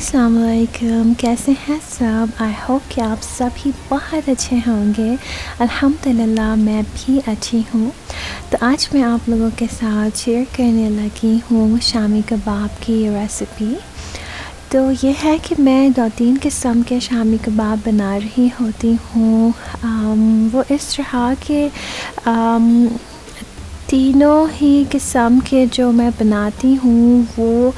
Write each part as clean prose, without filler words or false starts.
अस्सलाम वालेकुम, कैसे हैं सब। आई होप कि आप सभी बहुत अच्छे होंगे। अल्हम्दुलिल्लाह मैं भी अच्छी हूँ। तो आज मैं आप लोगों के साथ शेयर करने लगी हूँ शामी कबाब की रेसिपी। तो ये है कि मैं 2-3 किस्म के शामी कबाब बना रही होती हूँ। वो इस तरह के तीनों ही किस्म के जो मैं बनाती हूँ वो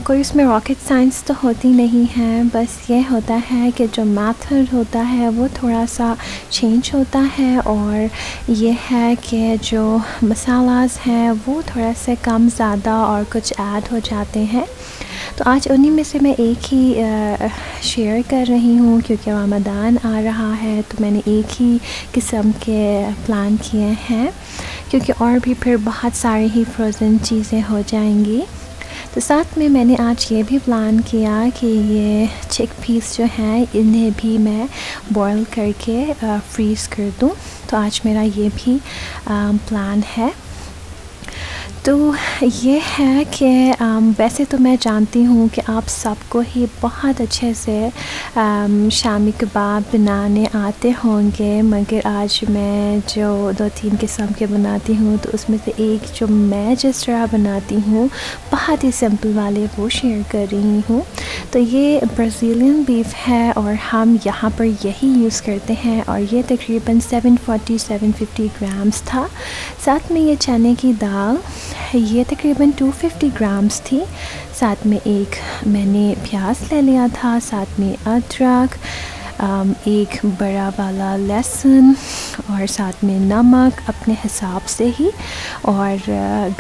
कोई उसमें रॉकेट साइंस तो होती नहीं है। बस ये होता है कि जो मेथड होता है वो थोड़ा सा चेंज होता है, और ये है कि जो मसालास हैं वो थोड़ा से कम ज़्यादा और कुछ ऐड हो जाते हैं। तो आज उन्हीं में से मैं एक ही शेयर कर रही हूँ, क्योंकि रमज़ान आ रहा है तो मैंने एक ही किस्म के प्लान किए हैं, क्योंकि और भी फिर बहुत सारी ही फ्रोज़न चीज़ें हो जाएंगी। तो साथ में मैंने आज ये भी प्लान किया कि ये चिक पीस जो हैं इन्हें भी मैं बॉईल करके फ्रीज़ कर दूँ। तो आज मेरा ये भी प्लान है। तो ये है कि वैसे तो मैं जानती हूँ कि आप सबको ही बहुत अच्छे से शामी कबाब बनाने आते होंगे, मगर आज मैं जो 2-3 किस्म के बनाती हूँ तो उसमें से एक जो मैं जिस तरह बनाती हूँ बहुत ही सिंपल वाले वो शेयर कर रही हूँ। तो ये ब्राज़ीलियन बीफ है और हम यहाँ पर यही यूज़ करते हैं, और ये तकरीबन 740-750 ग्राम्स था। साथ में ये चने की दाल ये तकरीबन 250 ग्राम्स थी। साथ में एक मैंने प्याज ले लिया था, साथ में अदरक, एक बड़ा वाला लहसुन, और साथ में नमक अपने हिसाब से ही, और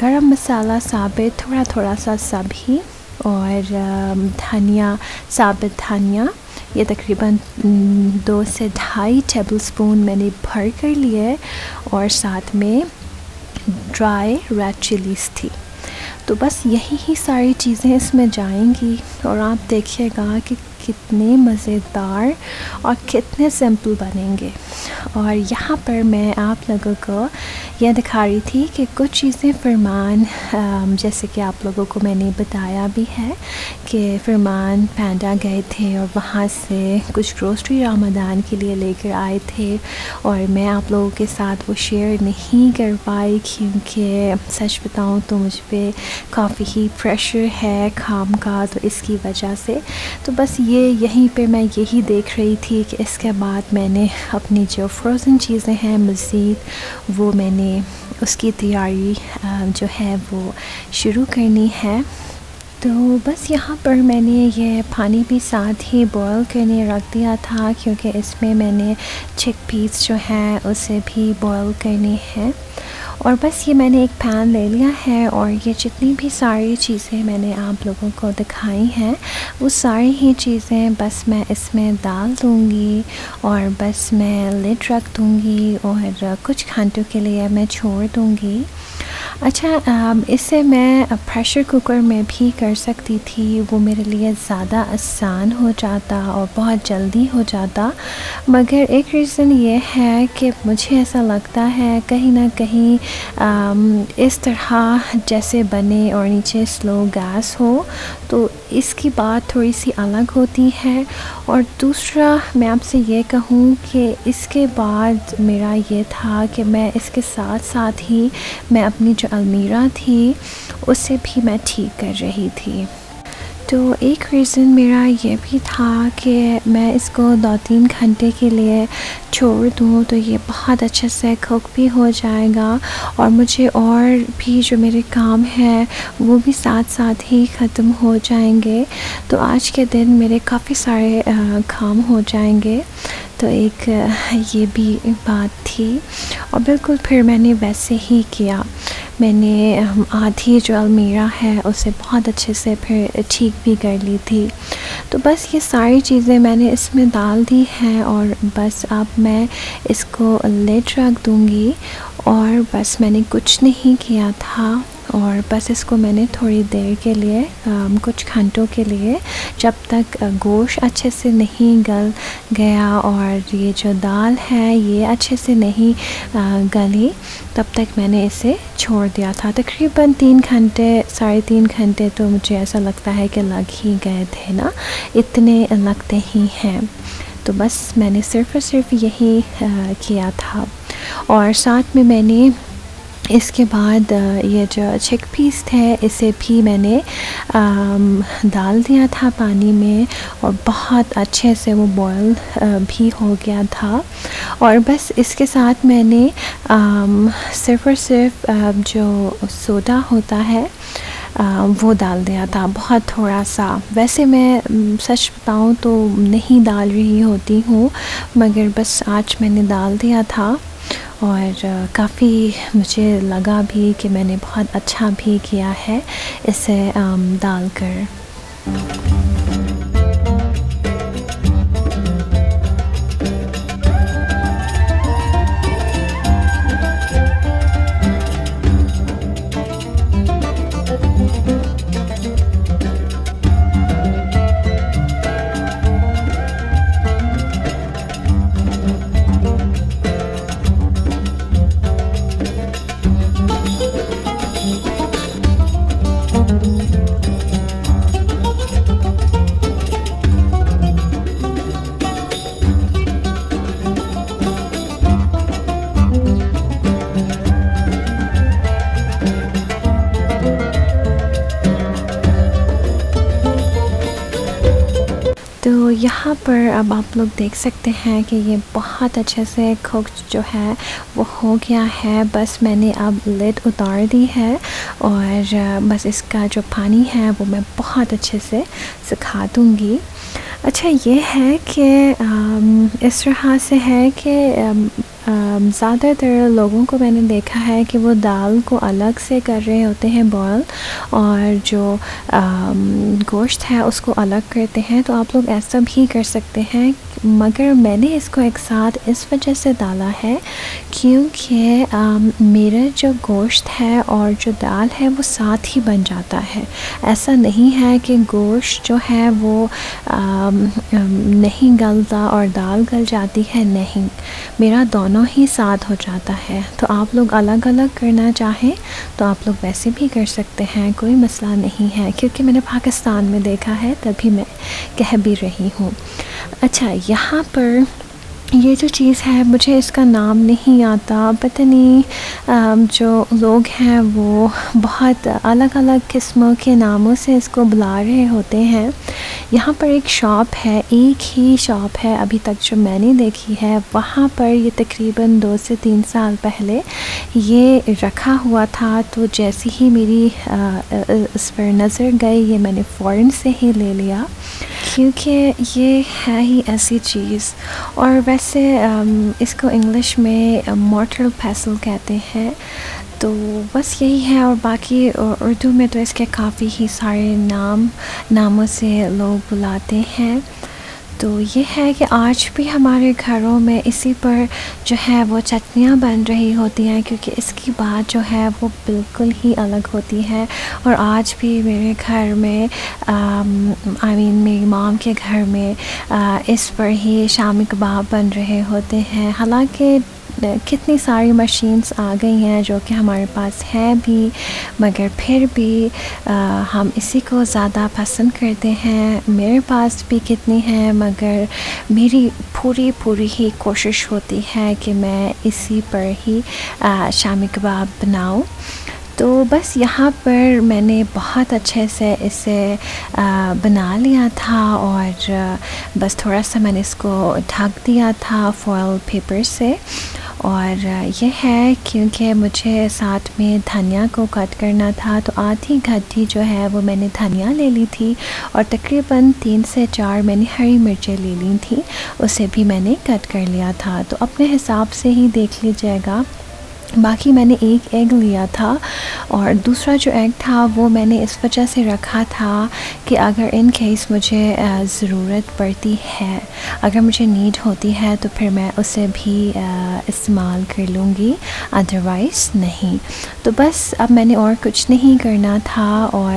गरम मसाला साबित थोड़ा थोड़ा सा सब ही, और धनिया, साबित धनिया ये तकरीबन 2 से 2.5 टेबलस्पून मैंने भर कर लिए, और साथ में ड्राई रेड चिलीज़ थी। तो बस यही ही सारी चीज़ें इसमें जाएंगी, और आप देखिएगा कि कितने मज़ेदार और कितने सिंपल बनेंगे। और यहाँ पर मैं आप लोगों को यह दिखा रही थी कि कुछ चीज़ें फरमान, जैसे कि आप लोगों को मैंने बताया भी है कि फरमान पैंडा गए थे और वहाँ से कुछ ग्रोसरी रमज़ान के लिए लेकर आए थे, और मैं आप लोगों के साथ वो शेयर नहीं कर पाई क्योंकि सच बताऊँ तो मुझ पे काफ़ी ही प्रेशर है काम का, तो इसकी वजह से। तो बस यहीं पे मैं यही देख रही थी कि इसके बाद मैंने अपनी जो फ्रोज़न चीज़ें हैं मज़ीद वो मैंने उसकी तैयारी जो है वो शुरू करनी है। तो बस यहाँ पर मैंने ये पानी भी साथ ही बॉईल करने रख दिया था, क्योंकि इसमें मैंने चिक पीस जो है उसे भी बॉईल करनी है। और बस ये मैंने एक पैन ले लिया है, और ये जितनी भी सारी चीज़ें मैंने आप लोगों को दिखाई हैं वो सारी ही चीज़ें बस मैं इसमें डाल दूँगी, और बस मैं लिड रख दूँगी, और कुछ घंटों के लिए मैं छोड़ दूँगी। अच्छा, इसे मैं प्रेशर कुकर में भी कर सकती थी, वो मेरे लिए ज़्यादा आसान हो जाता और बहुत जल्दी हो जाता, मगर एक रीज़न ये है कि मुझे ऐसा लगता है कहीं ना कहीं इस तरह जैसे बने और नीचे स्लो गैस हो तो इसकी बात थोड़ी सी अलग होती है। और दूसरा मैं आपसे ये कहूँ कि इसके बाद मेरा ये था कि मैं इसके साथ साथ ही मैं अपनी जो अलमीरा थी उसे भी मैं ठीक कर रही थी। तो एक रीज़न मेरा ये भी था कि मैं इसको 2-3 घंटे के लिए छोड़ दूँ तो ये बहुत अच्छे से कुक भी हो जाएगा, और मुझे और भी जो मेरे काम हैं वो भी साथ साथ ही ख़त्म हो जाएंगे। तो आज के दिन मेरे काफ़ी सारे काम हो जाएंगे। तो एक ये भी बात थी, और बिल्कुल फिर मैंने वैसे ही किया। मैंने आधी जो अलमीरा है उसे बहुत अच्छे से फिर ठीक भी कर ली थी। तो बस ये सारी चीज़ें मैंने इसमें डाल दी हैं, और बस अब मैं इसको लिड रख दूँगी, और बस मैंने कुछ नहीं किया था। और बस इसको मैंने थोड़ी देर के लिए कुछ घंटों के लिए, जब तक गोश्त अच्छे से नहीं गल गया और ये जो दाल है ये अच्छे से नहीं गली, तब तक मैंने इसे छोड़ दिया था। तकरीबन 3 घंटे 3.5 घंटे तो मुझे ऐसा लगता है कि लग ही गए थे ना, इतने लगते ही हैं। तो बस मैंने सिर्फ़ और सिर्फ यही किया था। और साथ में मैंने इसके बाद ये जो चिकपीस थे इसे भी मैंने डाल दिया था पानी में, और बहुत अच्छे से वो बॉयल भी हो गया था। और बस इसके साथ मैंने सिर्फ़ और सिर्फ जो सोडा होता है वो डाल दिया था, बहुत थोड़ा सा। वैसे मैं सच बताऊं तो नहीं डाल रही होती हूँ, मगर बस आज मैंने डाल दिया था और काफ़ी मुझे लगा भी कि मैंने बहुत अच्छा भी किया है इसे डालकर। तो यहाँ पर अब आप लोग देख सकते हैं कि ये बहुत अच्छे से कुक्ड जो है वो हो गया है। बस मैंने अब लिड उतार दी है और बस इसका जो पानी है वो मैं बहुत अच्छे से सुखा दूँगी। अच्छा ये है कि इस तरह से है कि ज़्यादातर लोगों को मैंने देखा है कि वो दाल को अलग से कर रहे होते हैं बॉयल, और जो गोश्त है उसको अलग करते हैं। तो आप लोग ऐसा भी कर सकते हैं, मगर मैंने इसको एक साथ इस वजह से डाला है क्योंकि मेरा जो गोश्त है और जो दाल है वो साथ ही बन जाता है। ऐसा नहीं है कि गोश्त जो है वो नहीं गलता और दाल गल जाती है, नहीं, मेरा दोनों ही साथ हो जाता है। तो आप लोग अलग अलग करना चाहें तो आप लोग वैसे भी कर सकते हैं, कोई मसला नहीं है, क्योंकि मैंने पाकिस्तान में देखा है तभी मैं कह भी रही हूँ। अच्छा यहाँ पर ये जो चीज़ है मुझे इसका नाम नहीं आता, पता नहीं जो लोग हैं वो बहुत अलग अलग किस्मों के नामों से इसको बुला रहे होते हैं। यहाँ पर एक शॉप है, एक ही शॉप है अभी तक जो मैंने देखी है, वहाँ पर ये तकरीबन 2 से 3 साल पहले ये रखा हुआ था। तो जैसे ही मेरी इस पर नज़र गई ये मैंने फ़ौरन से ही ले लिया, क्योंकि ये है ही ऐसी चीज़। और वैसे इसको इंग्लिश में मॉर्टल पेसल कहते हैं। तो बस यही है, और बाकी उर्दू में तो इसके काफ़ी ही सारे नामों से लोग बुलाते हैं। तो ये है कि आज भी हमारे घरों में इसी पर जो है वो चटनियाँ बन रही होती हैं, क्योंकि इसकी बात जो है वो बिल्कुल ही अलग होती है। और आज भी मेरे घर में मेरी मॉम के घर में इस पर ही शामी कबाब बन रहे होते हैं। हालांकि कितनी सारी मशीन्स आ गई हैं जो कि हमारे पास है भी, मगर फिर भी हम इसी को ज़्यादा पसंद करते हैं। मेरे पास भी कितनी हैं, मगर मेरी पूरी ही कोशिश होती है कि मैं इसी पर ही शामी कबाब बनाऊं। तो बस यहाँ पर मैंने बहुत अच्छे से इसे बना लिया था, और बस थोड़ा सा मैंने इसको ढक दिया था फॉयल पेपर से। और ये है क्योंकि मुझे साथ में धनिया को कट करना था, तो आधी गड्डी जो है वो मैंने धनिया ले ली थी, और तकरीबन 3 से 4 मैंने हरी मिर्चें ले ली थी, उसे भी मैंने कट कर लिया था। तो अपने हिसाब से ही देख लीजिएगा बाकी मैंने एक एग लिया था और दूसरा जो एग था वो मैंने इस वजह से रखा था कि अगर इन केस मुझे ज़रूरत पड़ती है, अगर मुझे नीड होती है तो फिर मैं उसे भी इस्तेमाल कर लूँगी, अदरवाइज़ नहीं। तो बस अब मैंने और कुछ नहीं करना था और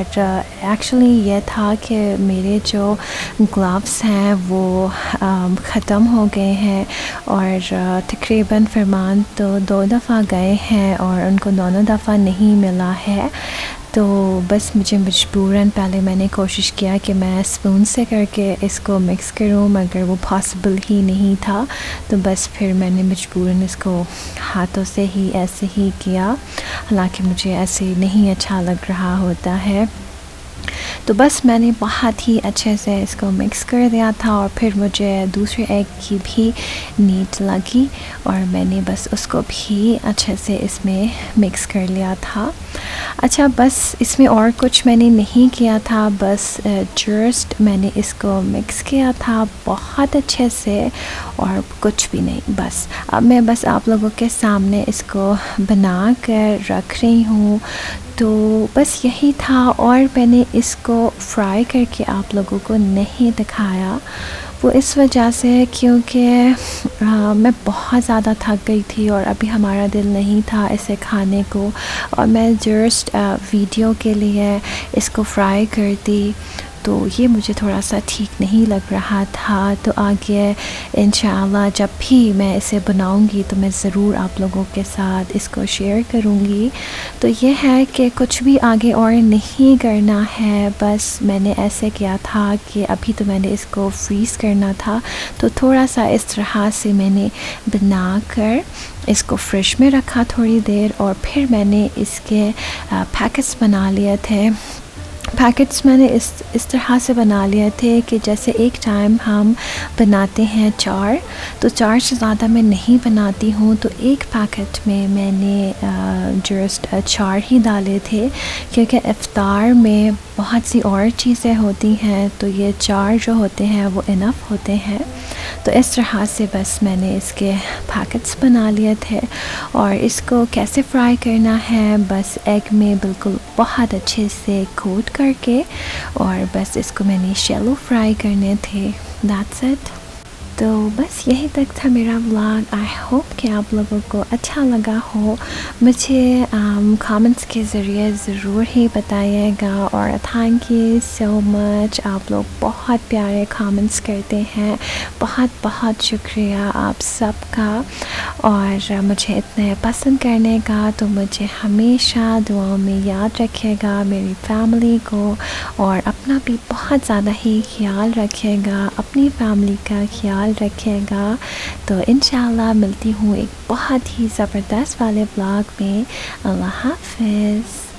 एक्चुअली ये था कि मेरे जो ग्लव्स हैं वो ख़त्म हो गए हैं और तकरीबन फरमान तो 2 दफ़ा गए हैं और उनको दोनों दफ़ा नहीं मिला है। तो बस मुझे मजबूरन पहले मैंने कोशिश किया कि मैं स्पून से करके इसको मिक्स करूं, मगर वो पॉसिबल ही नहीं था। तो बस फिर मैंने मजबूरन इसको हाथों से ही ऐसे ही किया, हालांकि मुझे ऐसे नहीं अच्छा लग रहा होता है। तो बस मैंने बहुत ही अच्छे से इसको मिक्स कर दिया था और फिर मुझे दूसरे एग की भी नीड लगी और मैंने बस उसको भी अच्छे से इसमें मिक्स कर लिया था। अच्छा, बस इसमें और कुछ मैंने नहीं किया था, बस जस्ट मैंने इसको मिक्स किया था बहुत अच्छे से और कुछ भी नहीं। बस अब मैं बस आप लोगों के सामने इसको बना कर रख रही हूँ। तो बस यही था और मैंने इसको फ्राई करके आप लोगों को नहीं दिखाया, वो इस वजह से क्योंकि मैं बहुत ज़्यादा थक गई थी और अभी हमारा दिल नहीं था इसे खाने को और मैं जस्ट वीडियो के लिए इसको फ्राई करती, तो ये मुझे थोड़ा सा ठीक नहीं लग रहा था। तो आगे इंशाअल्लाह जब भी मैं इसे बनाऊंगी तो मैं ज़रूर आप लोगों के साथ इसको शेयर करूंगी। तो ये है कि कुछ भी आगे और नहीं करना है, बस मैंने ऐसे किया था कि अभी तो मैंने इसको फ्रीज़ करना था, तो थोड़ा सा इस तरह से मैंने बना कर इसको फ्रिज में रखा थोड़ी देर और फिर मैंने इसके पैकेट्स बना लिए थे। पैकेट्स मैंने इस तरह से बना लिए थे कि जैसे एक टाइम हम बनाते हैं चार, तो चार से ज़्यादा मैं नहीं बनाती हूँ, तो एक पैकेट में मैंने जस्ट चार ही डाले थे क्योंकि इफ्तार में बहुत सी और चीज़ें होती हैं, तो ये चार जो होते हैं वो इनफ होते हैं। तो इस तरह से बस मैंने इसके पैकेट्स बना लिए थे और इसको कैसे फ्राई करना है, बस एग में बिल्कुल बहुत अच्छे से कोट करके और बस इसको मैंने शैलो फ्राई करने थे, दैट्स इट। तो बस यही तक था मेरा व्लॉग। आई होप कि आप लोगों को अच्छा लगा हो। मुझे कमेंट्स के ज़रिए ज़रूर ही बताइएगा और थैंक यू सो मच, आप लोग बहुत प्यारे कमेंट्स करते हैं, बहुत बहुत शुक्रिया आप सबका और मुझे इतने पसंद करने का। तो मुझे हमेशा दुआओं में याद रखिएगा, मेरी फैमिली को, और अपना भी बहुत ज़्यादा ही ख्याल रखिएगा, अपनी फैमिली का ख्याल रखिएगा। तो इंशाल्लाह मिलती हूँ एक बहुत ही ज़बरदस्त वाले ब्लॉग में। अल्लाह हाफ़िज़।